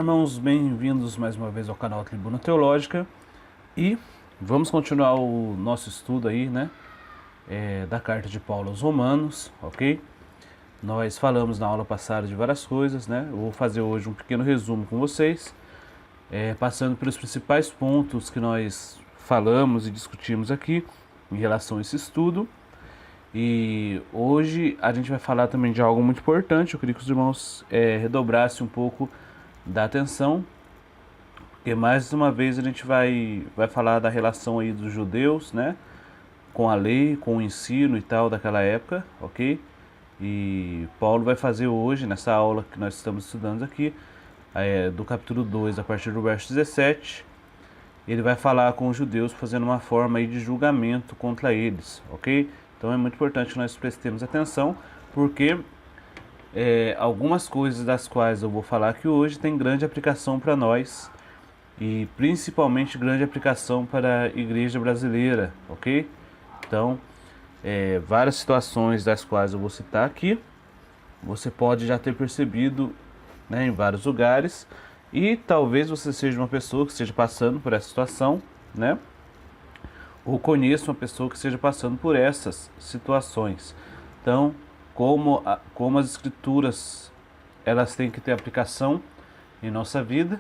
irmãos, bem-vindos mais uma vez ao canal Tribuna Teológica e vamos continuar o nosso estudo aí, né, da carta de Paulo aos Romanos, ok? Nós falamos na aula passada de várias coisas, né? Eu vou fazer hoje um pequeno resumo com vocês, passando pelos principais pontos que nós falamos e discutimos aqui em relação a esse estudo. E hoje a gente vai falar também de algo muito importante. Eu queria que os irmãos redobrassem um pouco da atenção, porque mais uma vez a gente vai falar da relação aí dos judeus, né, com a lei, com o ensino e tal daquela época, ok? E Paulo vai fazer hoje, nessa aula que nós estamos estudando aqui, do capítulo 2, a partir do verso 17, ele vai falar com os judeus fazendo uma forma aí de julgamento contra eles, ok? Então é muito importante que nós prestemos atenção, porque algumas coisas das quais eu vou falar aqui hoje tem grande aplicação para nós, e principalmente grande aplicação para a igreja brasileira, ok? Então, várias situações das quais eu vou citar aqui, você pode já ter percebido, né, em vários lugares, e talvez você seja uma pessoa que esteja passando por essa situação, né? Ou conheça uma pessoa que esteja passando por essas situações. Então, como as escrituras elas têm que ter aplicação em nossa vida,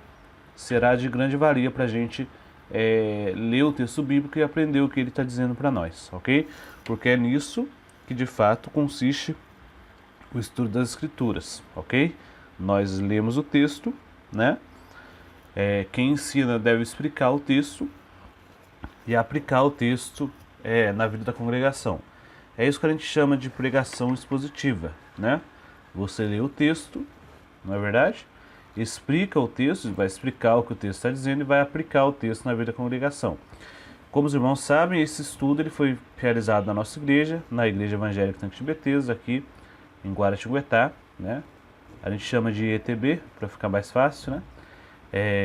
será de grande valia para a gente ler o texto bíblico e aprender o que ele está dizendo para nós, ok? Porque é nisso que de fato consiste o estudo das escrituras, ok? Nós lemos o texto, né? Quem ensina deve explicar o texto e aplicar o texto na vida da congregação. É isso que a gente chama de pregação expositiva, né? Você lê o texto, não é verdade? Explica o texto, vai explicar o que o texto está dizendo e vai aplicar o texto na vida da congregação. Como os irmãos sabem, esse estudo ele foi realizado na nossa igreja, na Igreja Evangélica Tanque de Betesda, aqui em Guaratinguetá, né? A gente chama de ETB, para ficar mais fácil, né?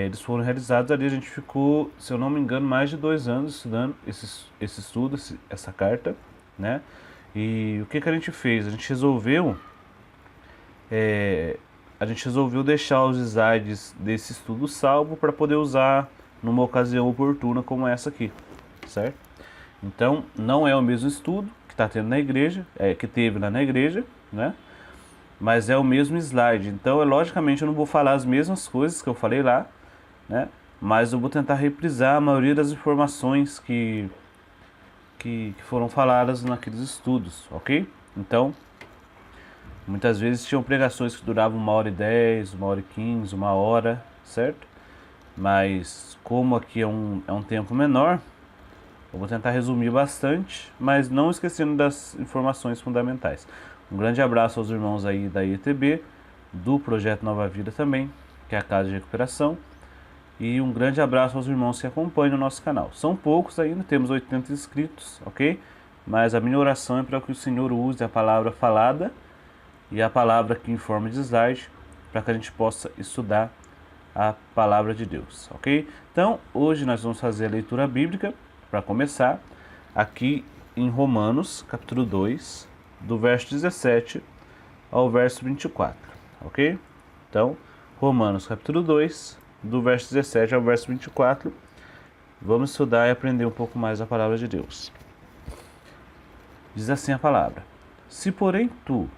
Eles foram realizados ali, a gente ficou, se eu não me engano, mais de 2 anos estudando esse estudo, essa carta, né? E o que a gente fez? A gente resolveu deixar os slides desse estudo salvo para poder usar numa ocasião oportuna como essa aqui, certo? Então, não é o mesmo estudo que está tendo na igreja, que teve lá na igreja, né? Mas é o mesmo slide. Então, logicamente, eu não vou falar as mesmas coisas que eu falei lá, né? Mas eu vou tentar reprisar a maioria das informações que foram faladas naqueles estudos, ok? Então, muitas vezes tinham pregações que duravam 1h10, 1h15, 1 hora, certo? Mas como aqui é um tempo menor, eu vou tentar resumir bastante, mas não esquecendo das informações fundamentais. Um grande abraço aos irmãos aí da IETB, do Projeto Nova Vida também, que é a Casa de Recuperação. E um grande abraço aos irmãos que acompanham o nosso canal. São poucos ainda, temos 80 inscritos, ok? Mas a minha oração é para que o Senhor use a palavra falada e a palavra aqui em forma de slide, para que a gente possa estudar a palavra de Deus, ok? Então, hoje nós vamos fazer a leitura bíblica, para começar, aqui em Romanos, capítulo 2, do verso 17 ao verso 24, ok? Então, Romanos, capítulo 2, do verso 17 ao verso 24, vamos estudar e aprender um pouco mais a palavra de Deus. Diz assim a palavra: Se porém tu,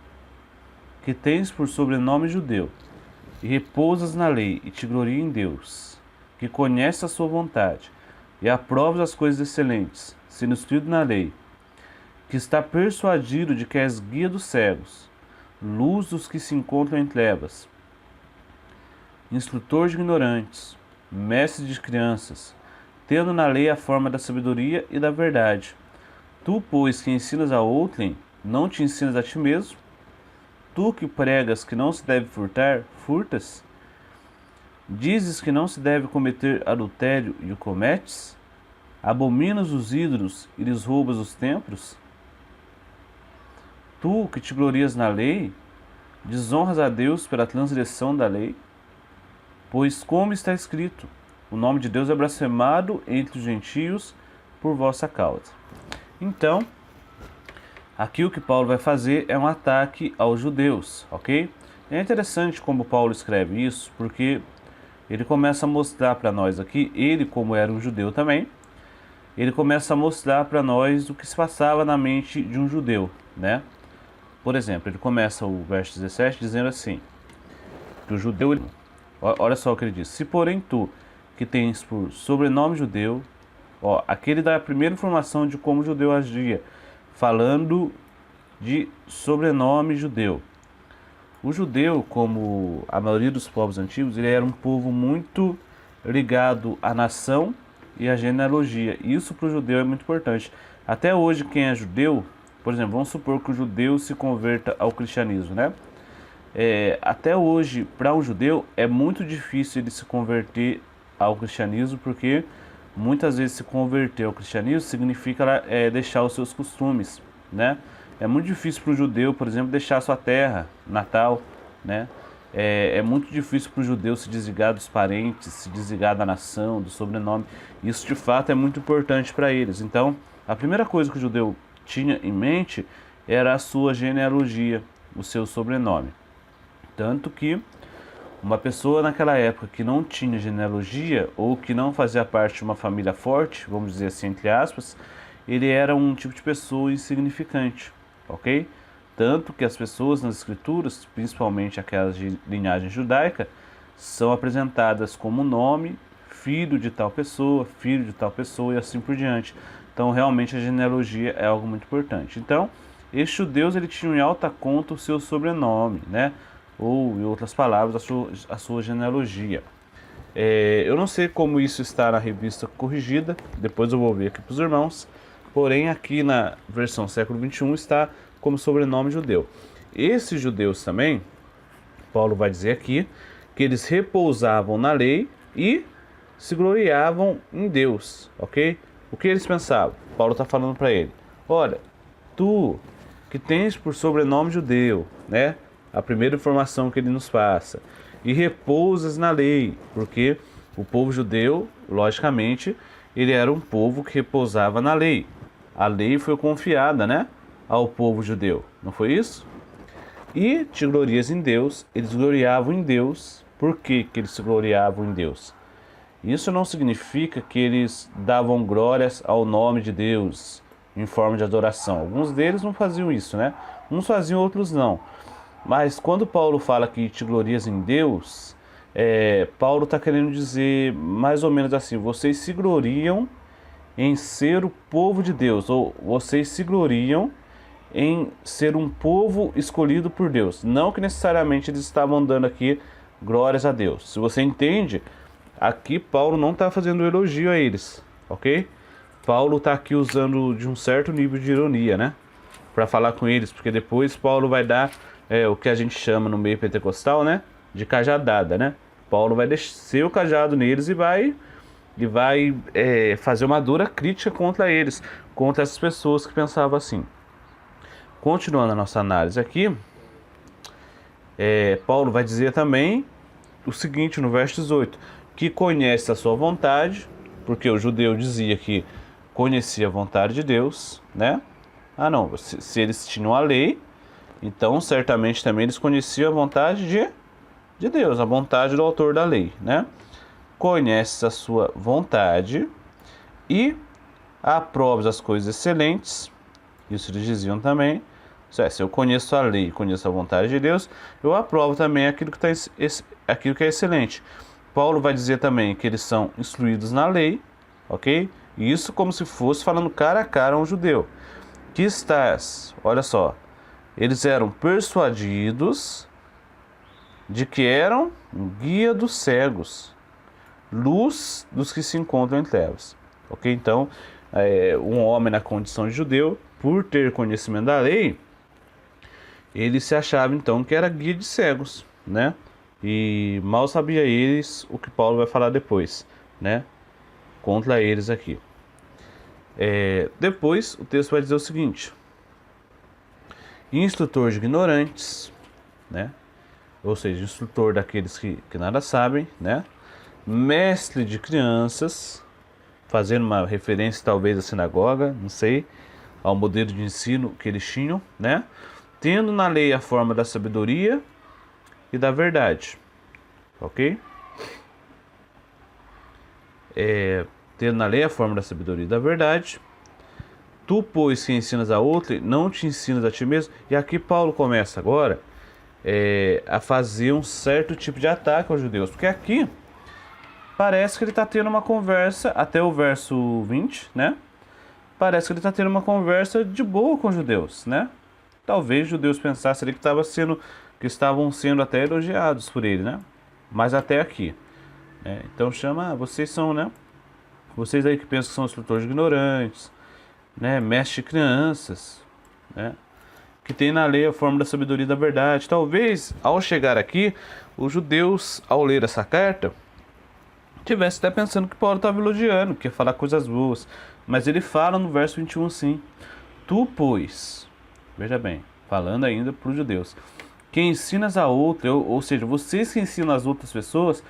que tens por sobrenome judeu, e repousas na lei, e te gloria em Deus, que conhece a sua vontade, e aprovas as coisas excelentes, sendo instruído na lei, que está persuadido de que és guia dos cegos, luz dos que se encontram em trevas, instrutor de ignorantes, mestre de crianças, tendo na lei a forma da sabedoria e da verdade. Tu, pois, que ensinas a outrem, não te ensinas a ti mesmo? Tu que pregas que não se deve furtar, furtas? Dizes que não se deve cometer adultério e o cometes? Abominas os ídolos e lhes roubas os templos? Tu que te glorias na lei, desonras a Deus pela transgressão da lei? Pois como está escrito, o nome de Deus é blasfemado entre os gentios por vossa causa. Então, aqui o que Paulo vai fazer é um ataque aos judeus, ok? É interessante como Paulo escreve isso, porque ele começa a mostrar para nós aqui, ele como era um judeu também, ele começa a mostrar para nós o que se passava na mente de um judeu, né? Por exemplo, ele começa o verso 17 dizendo assim, que o judeu, olha só o que ele diz: se porém tu, que tens por sobrenome judeu, ó, aqui ele dá a primeira informação de como o judeu agia, falando de sobrenome judeu. O judeu, como a maioria dos povos antigos, ele era um povo muito ligado à nação e à genealogia. Isso para o judeu é muito importante. Até hoje, quem é judeu, por exemplo, vamos supor que o judeu se converta ao cristianismo, né? Até hoje, para um judeu, é muito difícil ele se converter ao cristianismo, porque muitas vezes se converter ao cristianismo significa deixar os seus costumes, né? É muito difícil para o judeu, por exemplo, deixar a sua terra natal, né? É muito difícil para o judeu se desligar dos parentes, se desligar da nação, do sobrenome. Isso de fato é muito importante para eles. Então, a primeira coisa que o judeu tinha em mente era a sua genealogia, o seu sobrenome. Tanto que uma pessoa naquela época que não tinha genealogia ou que não fazia parte de uma família forte, vamos dizer assim, entre aspas, ele era um tipo de pessoa insignificante, ok? Tanto que as pessoas nas escrituras, principalmente aquelas de linhagem judaica, são apresentadas como nome, filho de tal pessoa e assim por diante. Então realmente a genealogia é algo muito importante. Então, estes judeus ele tinham em alta conta o seu sobrenome, né? Ou, em outras palavras, a sua genealogia. Eu não sei como isso está na revista corrigida, depois eu vou ver aqui para os irmãos, porém aqui na versão século XXI está como sobrenome judeu. Esses judeus também, Paulo vai dizer aqui, que eles repousavam na lei e se gloriavam em Deus, ok? O que eles pensavam? Paulo está falando para ele: olha, tu que tens por sobrenome judeu, né? A primeira informação que ele nos passa, e repousas na lei, porque o povo judeu, logicamente, ele era um povo que repousava na lei. A lei foi confiada, né, ao povo judeu, não foi isso? E te glorias em Deus, eles gloriavam em Deus. Por que eles se gloriavam em Deus? Isso não significa que eles davam glórias ao nome de Deus em forma de adoração. Alguns deles não faziam isso, né? Uns faziam, outros não. Mas quando Paulo fala que te glorias em Deus, Paulo está querendo dizer mais ou menos assim: vocês se gloriam em ser o povo de Deus, ou vocês se gloriam em ser um povo escolhido por Deus. Não que necessariamente eles estavam dando aqui glórias a Deus. Se você entende, aqui Paulo não está fazendo elogio a eles, ok? Paulo está aqui usando de um certo nível de ironia, né? Para falar com eles, porque depois Paulo vai dar o que a gente chama no meio pentecostal, né? De cajadada, né? Paulo vai descer o cajado neles e vai fazer uma dura crítica contra eles, contra essas pessoas que pensavam assim. Continuando a nossa análise aqui, Paulo vai dizer também o seguinte no verso 18, que conhece a sua vontade, porque o judeu dizia que conhecia a vontade de Deus, né? Ah não, se eles tinham a lei, então certamente também eles conheciam a vontade de Deus, a vontade do autor da lei, né? Conheces a sua vontade e aprovas as coisas excelentes. Isso eles diziam também. Se eu conheço a lei e conheço a vontade de Deus, eu aprovo também aquilo que é excelente. Paulo vai dizer também que eles são instruídos na lei, ok? E isso como se fosse falando cara a cara a um judeu. Que estás, olha só, eles eram persuadidos de que eram um guia dos cegos, luz dos que se encontram em trevas, ok? Então, um homem na condição de judeu, por ter conhecimento da lei, ele se achava então que era guia de cegos, né? E mal sabia eles o que Paulo vai falar depois, né? Contra eles aqui. Depois o texto vai dizer o seguinte: instrutor de ignorantes, né? Ou seja, instrutor daqueles que nada sabem, né? Mestre de crianças, fazendo uma referência talvez à sinagoga, não sei, ao modelo de ensino que eles tinham, né? Tendo na lei a forma da sabedoria e da verdade, ok? tendo na lei a forma da sabedoria e da verdade. Tu, pois, que ensinas a outra, não te ensinas a ti mesmo. E aqui Paulo começa agora a fazer um certo tipo de ataque aos judeus. Porque aqui parece que ele está tendo uma conversa, até o verso 20, né? Parece que ele está tendo uma conversa de boa com os judeus, né? Talvez os judeus pensassem ali que estavam sendo até elogiados por ele, né? Mas até aqui. Então vocês são, né? Vocês aí que pensam que são instrutores ignorantes, né? Mestre de crianças, né? Que tem na lei a forma da sabedoria e da verdade. Talvez, ao chegar aqui, os judeus, ao ler essa carta, tivesse até pensando que Paulo estava elogiando, que ia falar coisas boas. Mas ele fala no verso 21 assim: Tu, pois, veja bem, falando ainda para os judeus, que ensinas a outra, ou seja, vocês que ensinam as outras pessoas,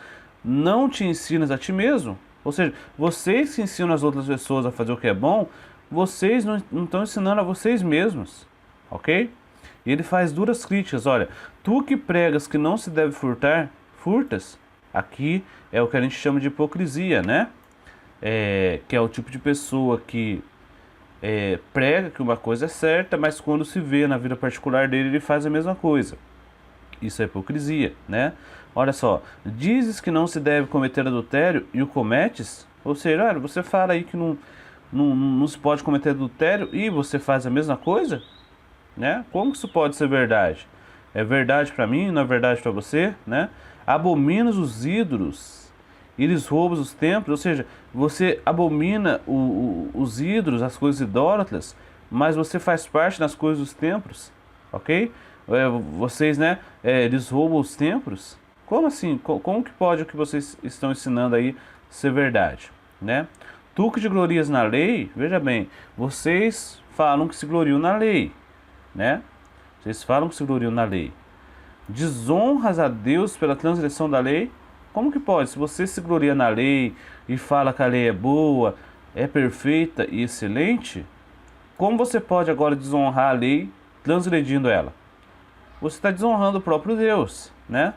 não te ensinas a ti mesmo. Ou seja, vocês que ensinam as outras pessoas a fazer o que é bom, vocês não estão ensinando a vocês mesmos, ok? E ele faz duras críticas. Olha, tu que pregas que não se deve furtar, furtas. Aqui é o que a gente chama de hipocrisia, né? Que é o tipo de pessoa que prega que uma coisa é certa, mas quando se vê na vida particular dele, ele faz a mesma coisa. Isso é hipocrisia, né? Olha só, dizes que não se deve cometer adultério e o cometes? Ou seja, olha, você fala aí que não se pode cometer adultério e você faz a mesma coisa? Né? Como que isso pode ser verdade? É verdade para mim, não é verdade para você, né? Abominas os ídolos e lhes roubas os templos, ou seja, você abomina os ídolos, as coisas idólatras, mas você faz parte das coisas dos templos, ok? Vocês, né, eles roubam os templos? Como assim? Como que pode o que vocês estão ensinando aí ser verdade, né? Tu que te glorias na lei, veja bem, vocês falam que se gloriam na lei, né? Vocês falam que se gloriam na lei. Desonras a Deus pela transgressão da lei? Como que pode? Se você se gloria na lei e fala que a lei é boa, é perfeita e excelente, como você pode agora desonrar a lei transgredindo ela? Você está desonrando o próprio Deus, né?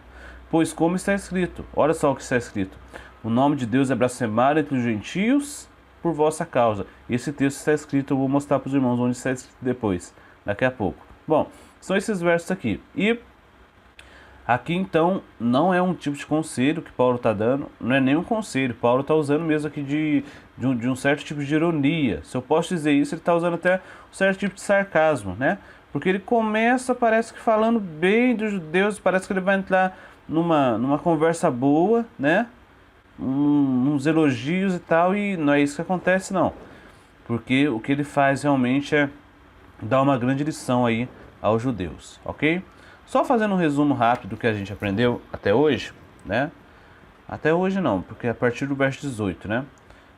Pois como está escrito, olha só o que está escrito: o nome de Deus é blasfemado entre os gentios por vossa causa. Esse texto está escrito, eu vou mostrar para os irmãos onde está escrito depois, daqui a pouco. Bom, são esses versos aqui. E aqui então não é um tipo de conselho que Paulo está dando, não é nem um conselho. Paulo está usando mesmo aqui de um certo tipo de ironia. Se eu posso dizer isso, ele está usando até um certo tipo de sarcasmo, né? Porque ele começa, parece que falando bem dos judeus, parece que ele vai entrar numa conversa boa, né? Uns elogios e tal, e não é isso que acontece não. Porque o que ele faz realmente é dar uma grande lição aí aos judeus, ok? Só fazendo um resumo rápido do que a gente aprendeu até hoje, né? Até hoje não, porque é a partir do verso 18, né?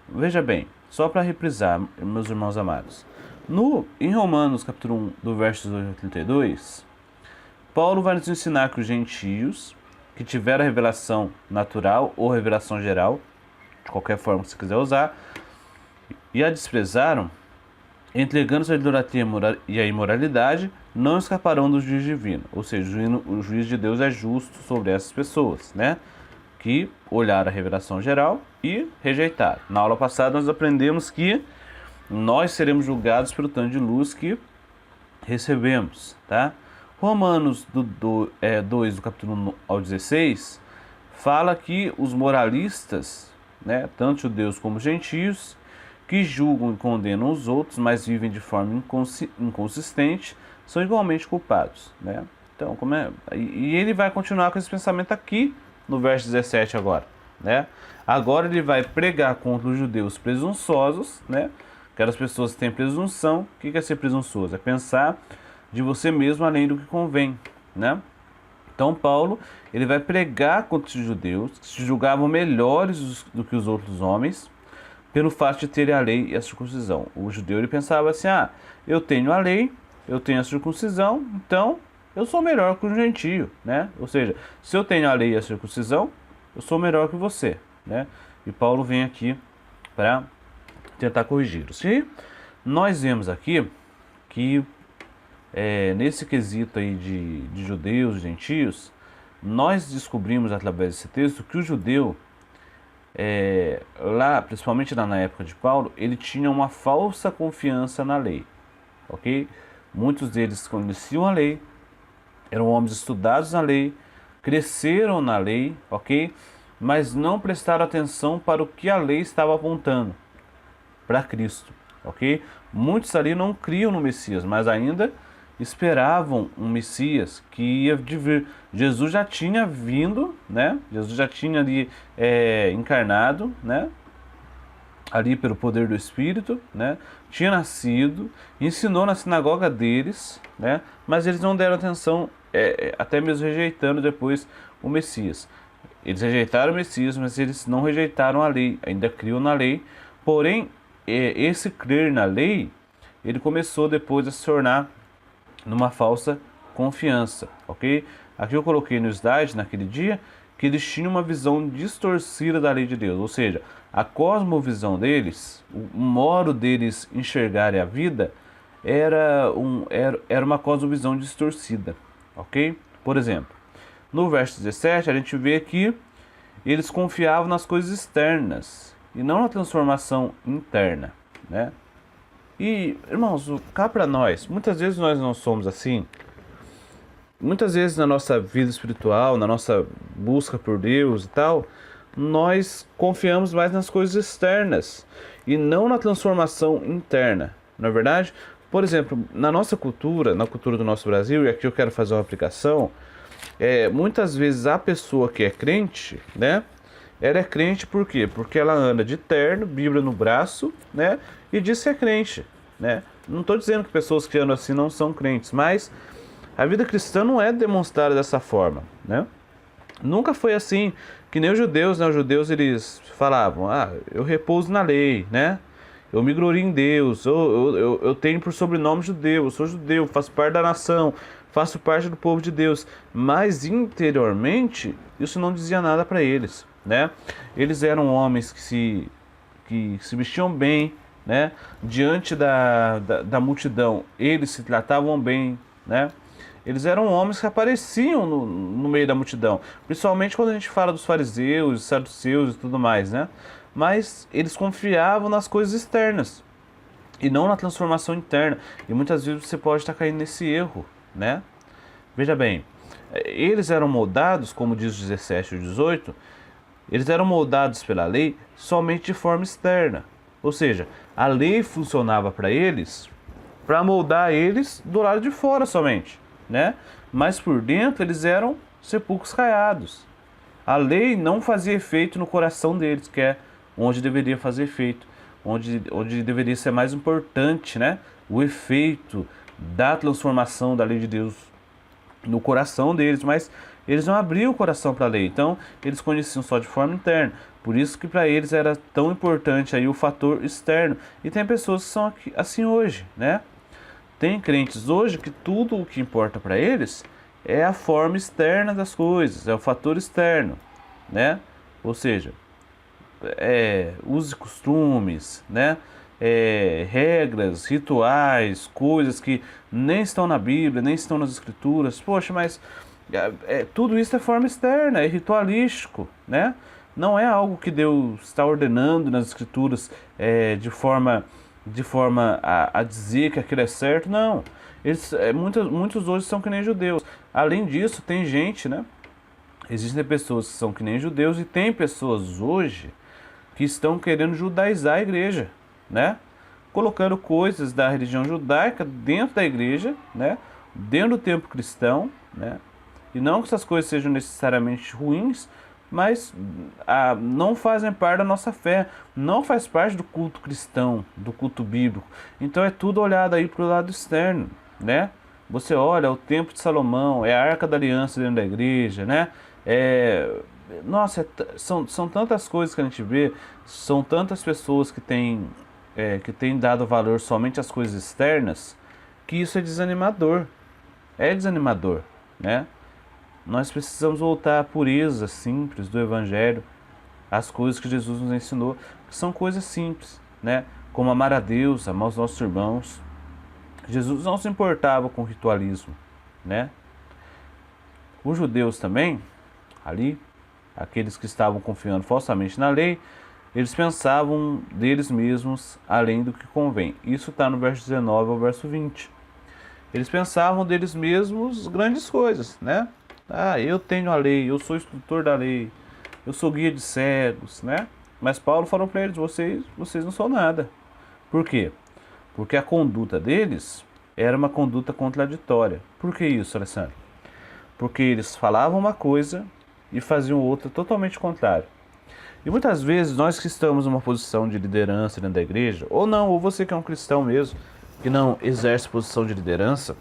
Veja bem, só para reprisar, meus irmãos amados. Em Romanos, capítulo 1, do verso 18 ao 32, Paulo vai nos ensinar que os gentios que tiveram a revelação natural ou revelação geral, de qualquer forma que você quiser usar, e a desprezaram, entregando-se à idolatria e à imoralidade, não escaparão do juízo divino. Ou seja, o juízo de Deus é justo sobre essas pessoas, né? Que olharam a revelação geral e rejeitaram. Na aula passada nós aprendemos que nós seremos julgados pelo tanto de luz que recebemos, tá? Romanos 2, do capítulo 1 ao 16, fala que os moralistas, né, tanto judeus como gentios, que julgam e condenam os outros, mas vivem de forma inconsistente, são igualmente culpados, né? Então, e ele vai continuar com esse pensamento aqui no verso 17 agora, né? Agora ele vai pregar contra os judeus presunçosos, né? Aquelas pessoas que têm presunção. O que é ser presunçoso? É pensar de você mesmo além do que convém, né? Então Paulo, ele vai pregar contra os judeus que se julgavam melhores do que os outros homens pelo fato de terem a lei e a circuncisão. O judeu, ele pensava assim: eu tenho a lei, eu tenho a circuncisão, então eu sou melhor que o gentio, né? Ou seja, se eu tenho a lei e a circuncisão, eu sou melhor que você, né? E Paulo vem aqui para tentar corrigi-los. E nós vemos aqui que nesse quesito aí de judeus e gentios, nós descobrimos através desse texto que o judeu, lá, principalmente lá na época de Paulo, ele tinha uma falsa confiança na lei, ok? Muitos deles conheciam a lei, eram homens estudados na lei, cresceram na lei, ok? Mas não prestaram atenção para o que a lei estava apontando, para Cristo, ok? Muitos ali não criam no Messias, mas ainda esperavam um Messias que ia de vir. Jesus já tinha vindo, né? Jesus já tinha ali encarnado, né? Ali pelo poder do Espírito, né? Tinha nascido, ensinou na sinagoga deles, né? Mas eles não deram atenção, até mesmo rejeitando depois o Messias. Eles rejeitaram o Messias, mas eles não rejeitaram a lei, ainda criam na lei. Porém, esse crer na lei, ele começou depois a se tornar numa falsa confiança, ok? Aqui eu coloquei no slide, naquele dia, que eles tinham uma visão distorcida da lei de Deus, ou seja, a cosmovisão deles, o modo deles enxergarem a vida, era uma cosmovisão distorcida, ok? Por exemplo, no verso 17 a gente vê que eles confiavam nas coisas externas e não na transformação interna, né? E, irmãos, cá para nós, muitas vezes nós não somos assim. Muitas vezes na nossa vida espiritual, na nossa busca por Deus e tal, nós confiamos mais nas coisas externas e não na transformação interna, não é verdade? Por exemplo, na nossa cultura, na cultura do nosso Brasil, e aqui eu quero fazer uma aplicação, muitas vezes a pessoa que é crente, né? Ela é crente por quê? Porque ela anda de terno, Bíblia no braço, né? E diz que é crente, né? Não estou dizendo que pessoas que andam assim não são crentes, mas a vida cristã não é demonstrada dessa forma, né? Nunca foi assim, que nem os judeus, né? Os judeus, eles falavam, eu repouso na lei, né? Eu me glorio em Deus, eu tenho por sobrenome judeu, eu sou judeu, faço parte da nação, faço parte do povo de Deus. Mas interiormente, isso não dizia nada para eles, né? Eles eram homens que se vestiam bem, né? Diante da multidão, eles se tratavam bem, né? Eles eram homens que apareciam no meio da multidão, principalmente quando a gente fala dos fariseus, saduceus e tudo mais, né? Mas eles confiavam nas coisas externas e não na transformação interna. E muitas vezes você pode estar caindo nesse erro, né? Veja bem, eles eram moldados, como diz o 17 e o 18, eles eram moldados pela lei somente de forma externa. Ou seja, a lei funcionava para eles, para moldar eles do lado de fora somente, né? Mas por dentro eles eram sepulcros caiados. A lei não fazia efeito no coração deles, que é onde deveria fazer efeito, onde deveria ser mais importante, né? O efeito da transformação da lei de Deus no coração deles, mas eles não abriam o coração para a lei, então eles conheciam só de forma interna. Por isso que para eles era tão importante aí o fator externo. E tem pessoas que são assim hoje, né? Tem crentes hoje que tudo o que importa para eles é a forma externa das coisas, é o fator externo, né? Ou seja, usos e costumes, né? Regras, rituais, coisas que nem estão na Bíblia, nem estão nas Escrituras. Poxa, mas tudo isso é forma externa, é ritualístico, né? Não é algo que Deus está ordenando nas Escrituras de forma a dizer que aquilo é certo, não. Muitos hoje são que nem judeus. Além disso, tem gente, né? Existem pessoas que são que nem judeus e tem pessoas hoje que estão querendo judaizar a igreja, né? Colocando coisas da religião judaica dentro da igreja, né? Dentro do templo cristão, né? E não que essas coisas sejam necessariamente ruins, mas não fazem parte da nossa fé, não faz parte do culto cristão, do culto bíblico. Então é tudo olhado aí para o lado externo, né? Você olha o templo de Salomão, é a Arca da Aliança dentro da igreja, né? Nossa, são tantas coisas que a gente vê, são tantas pessoas que têm dado valor somente às coisas externas, que isso é desanimador. É desanimador, né? Nós precisamos voltar à pureza simples do Evangelho, às coisas que Jesus nos ensinou, que são coisas simples, né? Como amar a Deus, amar os nossos irmãos. Jesus não se importava com o ritualismo, né? Os judeus também, ali, aqueles que estavam confiando falsamente na lei, eles pensavam deles mesmos além do que convém. Isso está no verso 19 ao verso 20. Eles pensavam deles mesmos grandes coisas, né? Ah, eu tenho a lei, eu sou instrutor da lei, eu sou guia de cegos, né? Mas Paulo falou para eles, vocês não são nada. Por quê? Porque a conduta deles era uma conduta contraditória. Por que isso, Alessandro? Porque eles falavam uma coisa e faziam outra totalmente contrária. E muitas vezes nós que estamos numa posição de liderança dentro da igreja, ou não, ou você que é um cristão mesmo, que não exerce posição de liderança,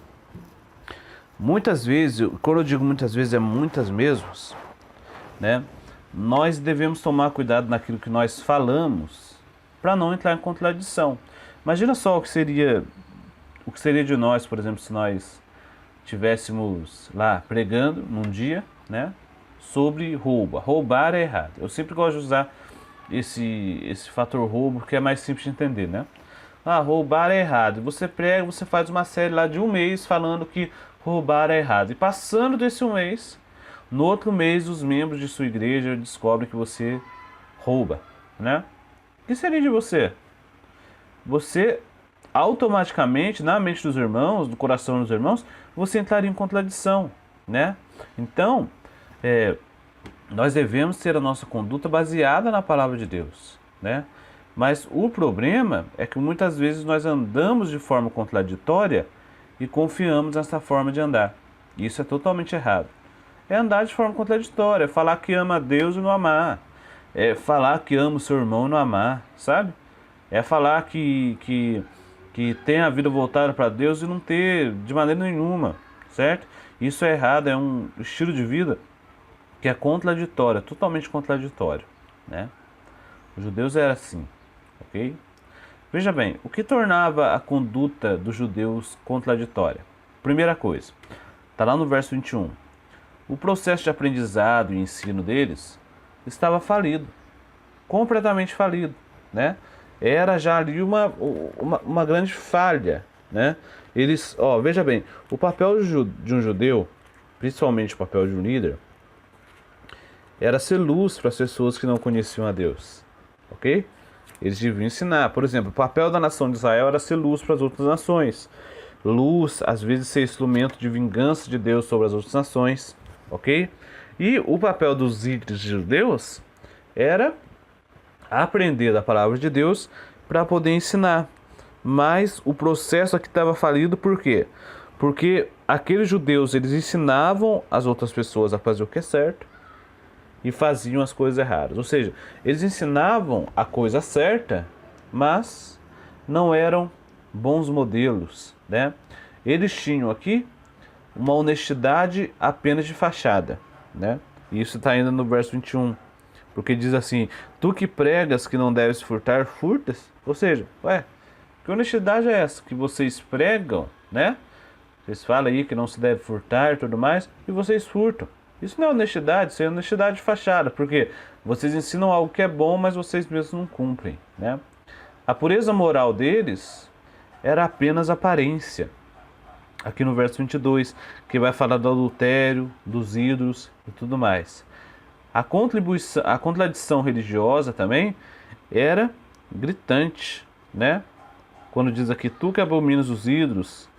muitas vezes, quando eu digo muitas vezes, é muitas mesmas, né? Nós devemos tomar cuidado naquilo que nós falamos para não entrar em contradição. Imagina só o que seria de nós, por exemplo, se nós tivéssemos lá pregando num dia, né, sobre roubo. Roubar é errado. Eu sempre gosto de usar esse fator roubo, porque é mais simples de entender, né? Ah, roubar é errado. Você prega, você faz uma série lá de um mês falando que roubar é errado. E passando desse um mês, no outro mês os membros de sua igreja descobrem que você rouba, né? O que seria de você? Você automaticamente, na mente dos irmãos, no coração dos irmãos, você entraria em contradição, né? Então, nós devemos ter a nossa conduta baseada na palavra de Deus, né? Mas o problema é que muitas vezes nós andamos de forma contraditória e confiamos nessa forma de andar. Isso é totalmente errado. É andar de forma contraditória, é falar que ama a Deus e não amar. É falar que ama o seu irmão e não amar, sabe? É falar que tem a vida voltada para Deus e não ter de maneira nenhuma, certo? Isso é errado, é um estilo de vida que é contraditório, totalmente contraditório, né? Os judeus eram assim, ok? Veja bem, o que tornava a conduta dos judeus contraditória? Primeira coisa, está lá no verso 21. O processo de aprendizado e ensino deles estava falido, completamente falido, né? Era já ali uma grande falha, né? Eles, veja bem, o papel de um judeu, principalmente o papel de um líder, era ser luz para as pessoas que não conheciam a Deus, ok? Eles deviam ensinar. Por exemplo, o papel da nação de Israel era ser luz para as outras nações. Luz, às vezes, ser instrumento de vingança de Deus sobre as outras nações, ok? E o papel dos líderes judeus era aprender da palavra de Deus para poder ensinar. Mas o processo aqui estava falido, por quê? Porque aqueles judeus, eles ensinavam as outras pessoas a fazer o que é certo e faziam as coisas erradas. Ou seja, eles ensinavam a coisa certa, mas não eram bons modelos, né? Eles tinham aqui uma honestidade apenas de fachada, né? E isso está ainda no verso 21. Porque diz assim, tu que pregas que não deves furtar, furtas? Ou seja, que honestidade é essa? Que vocês pregam, né? Vocês falam aí que não se deve furtar e tudo mais, e vocês furtam. Isso não é honestidade, isso é honestidade de fachada, porque vocês ensinam algo que é bom, mas vocês mesmos não cumprem, né? A pureza moral deles era apenas aparência. Aqui no verso 22, que vai falar do adultério, dos ídolos e tudo mais. A contradição religiosa também era gritante, né? Quando diz aqui, tu que abominas os ídolos,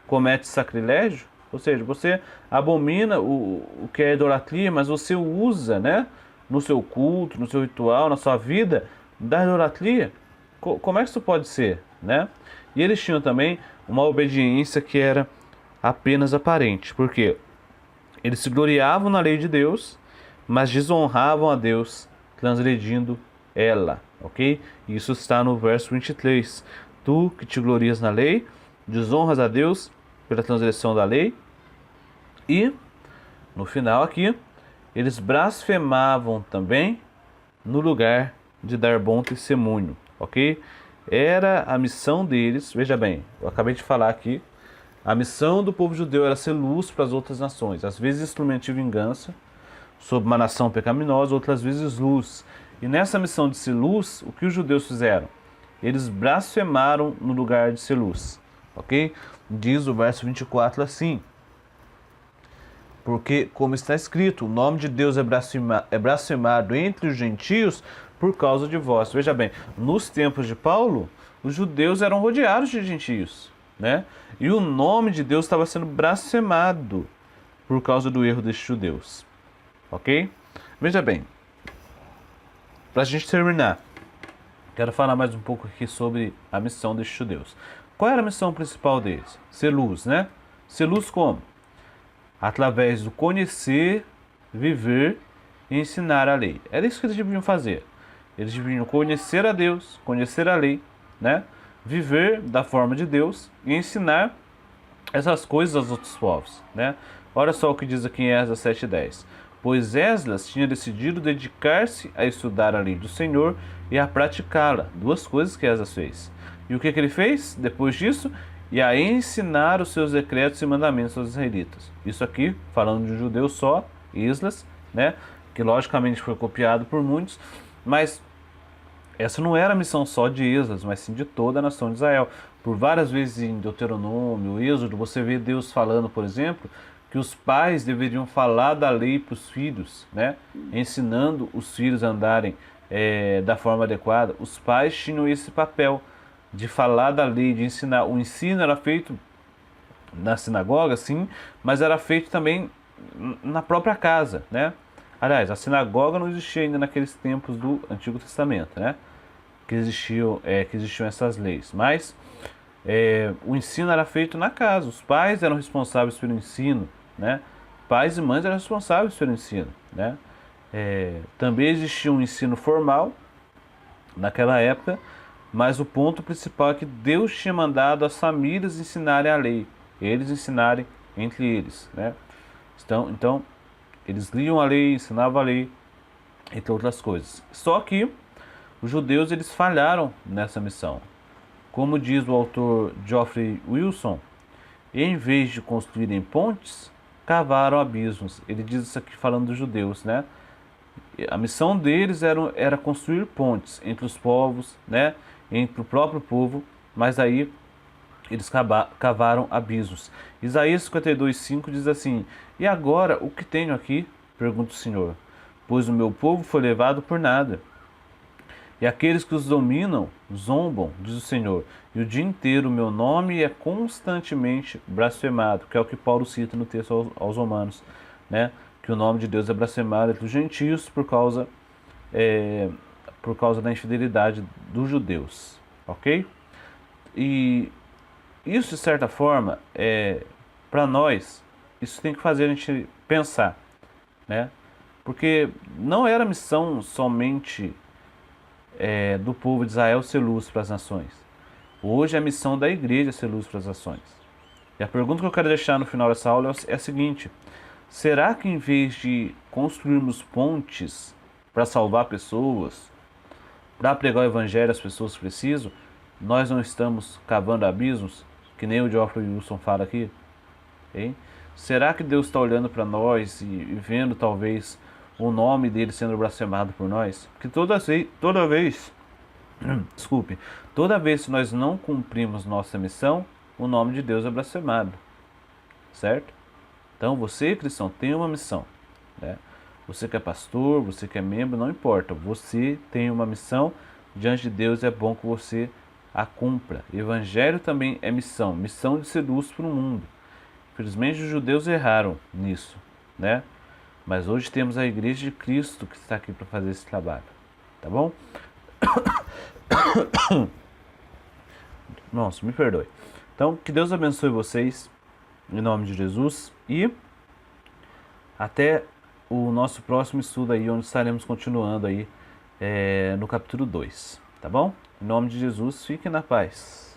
comete sacrilégio, ou seja, você abomina o que é idolatria, mas você usa, né, no seu culto, no seu ritual, na sua vida, da idolatria. Como é que isso pode ser, né? E eles tinham também uma obediência que era apenas aparente, porque eles se gloriavam na lei de Deus, mas desonravam a Deus, transgredindo ela, ok? Isso está no verso 23. Tu que te glorias na lei, desonras a Deus pela transgressão da lei. E, no final aqui, eles blasfemavam também no lugar de dar bom testemunho, ok? Era a missão deles, veja bem, eu acabei de falar aqui, a missão do povo judeu era ser luz para as outras nações, às vezes instrumento de vingança sobre uma nação pecaminosa, outras vezes luz. E nessa missão de ser luz, o que os judeus fizeram? Eles blasfemaram no lugar de ser luz, ok? Diz o verso 24 assim, Porque, como está escrito, o nome de Deus é blasfemado entre os gentios por causa de vós. Veja bem, nos tempos de Paulo, os judeus eram rodeados de gentios, né? E o nome de Deus estava sendo blasfemado por causa do erro destes judeus. Ok? Veja bem, para a gente terminar, quero falar mais um pouco aqui sobre a missão destes judeus. Qual era a missão principal deles? Ser luz, né? Ser luz como? Através do conhecer, viver e ensinar a lei. Era isso que eles deviam fazer. Eles deviam conhecer a Deus, conhecer a lei, né? Viver da forma de Deus e ensinar essas coisas aos outros povos, né? Olha só o que diz aqui em Esdras 7:10. Pois Esdras tinha decidido dedicar-se a estudar a lei do Senhor e a praticá-la. Duas coisas que Esdras fez. E o que ele fez depois disso? E a ensinar os seus decretos e mandamentos aos israelitas. Isso aqui, falando de um judeu só, Esdras, né? Que logicamente foi copiado por muitos, mas essa não era a missão só de Esdras, mas sim de toda a nação de Israel. Por várias vezes em Deuteronômio, Êxodo, você vê Deus falando, por exemplo, que os pais deveriam falar da lei para os filhos, né? Ensinando os filhos a andarem da forma adequada. Os pais tinham esse papel de falar da lei, de ensinar. O ensino era feito na sinagoga, sim, mas era feito também na própria casa, né? Aliás, a sinagoga não existia ainda naqueles tempos do Antigo Testamento, né? Que existiam essas leis. Mas o ensino era feito na casa. Os pais eram responsáveis pelo ensino, né? Pais e mães eram responsáveis pelo ensino, né? Também existia um ensino formal naquela época, mas o ponto principal é que Deus tinha mandado as famílias ensinarem a lei, eles ensinarem entre eles, né? Então eles liam a lei, ensinavam a lei, entre outras coisas. Só que os judeus eles falharam nessa missão. Como diz o autor Geoffrey Wilson, em vez de construírem pontes, cavaram abismos. Ele diz isso aqui falando dos judeus, né? A missão deles era construir pontes entre os povos, né? Entre o próprio povo, mas aí eles cavaram abismos. Isaías 52:5 diz assim: E agora, o que tenho aqui? Pergunta o Senhor. Pois o meu povo foi levado por nada. E aqueles que os dominam zombam, diz o Senhor. E o dia inteiro o meu nome é constantemente blasfemado, que é o que Paulo cita no texto aos Romanos, né? Que o nome de Deus é blasfemado entre os gentios por causa da infidelidade dos judeus, ok? E isso, de certa forma, para nós, isso tem que fazer a gente pensar, né? Porque não era missão somente do povo de Israel ser luz para as nações. Hoje é a missão da igreja ser luz para as nações. E a pergunta que eu quero deixar no final dessa aula é a seguinte: será que em vez de construirmos pontes para salvar pessoas, para pregar o evangelho às pessoas que precisam, nós não estamos cavando abismos, que nem o Geoffrey Wilson fala aqui? Hein? Será que Deus está olhando para nós e vendo talvez o nome dele sendo blasfemado por nós? Porque toda vez que nós não cumprimos nossa missão, o nome de Deus é blasfemado, certo? Então você, cristão, tem uma missão, né? Você que é pastor, você que é membro, não importa, você tem uma missão diante de Deus, é bom que você a cumpra. Evangelho também é missão de ser luz para o mundo. Infelizmente os judeus erraram nisso, né? Mas hoje temos a Igreja de Cristo que está aqui para fazer esse trabalho, tá bom? Nossa, me perdoe. Então, que Deus abençoe vocês, em nome de Jesus, e até o nosso próximo estudo aí, onde estaremos continuando aí no capítulo 2, tá bom? Em nome de Jesus, fique na paz.